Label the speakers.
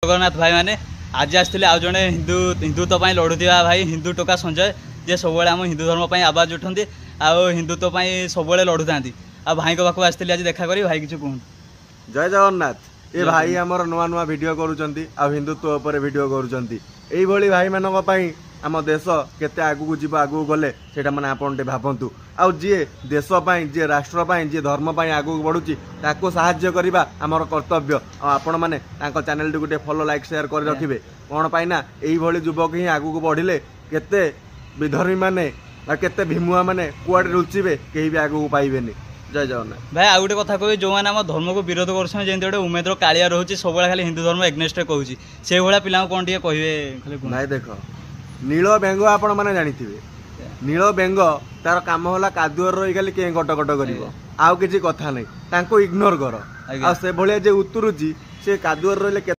Speaker 1: जगन्नाथ भाई मैंने आज आसते आउ जड़े हिंदुत्व लड़ुवा भाई हिंदू टोका संजय जे सब आम हिंदू धर्म पर आवाज उठाते हिंदुत्व सब लड़ुता भाई पाक आसती आज देखा करी भाई किसी कहूँ।
Speaker 2: जय जगन्नाथ। ये भाई आमर नुआ नुआ वीडियो करुँच हिंदुत्व उपर वीडियो करुँच भाई मानी आम देश केते आगू जीव आगू गले सेटा माने आपन भावतु आउ जी देश जी राष्ट्र जी धर्म आगू बढ़ुची ताको साहाय्य करबा आमर कर्तव्य। आपण माने तांको चैनल टी गोटे फॉलो लाइक शेयर कर रखिबे कोन पाइना एई भली युवक ही आगू बढ़िले केते विधर्मी माने केते भीमुआ माने कुआडे रुचिबे केही भी आगू पाइबेनी। जय जगन्नाथ।
Speaker 1: भाई आ गोटे कथा कह जो मैंने आम धर्म को विरोध कर गोटे उमेद्र कालिया रोचे सब खाली हिंदू धर्म एग्नेस्ट कहूँ से भाया पिला कौन टे कहे
Speaker 2: नाई देख नील बेंग आपण मैंने जानी नील बेंग तार कम है कादुअर रही खाली के कटकट कर आउ किसी कथा नहीं इग्नोर कर से भाया जे उतरुची से कादुअर रही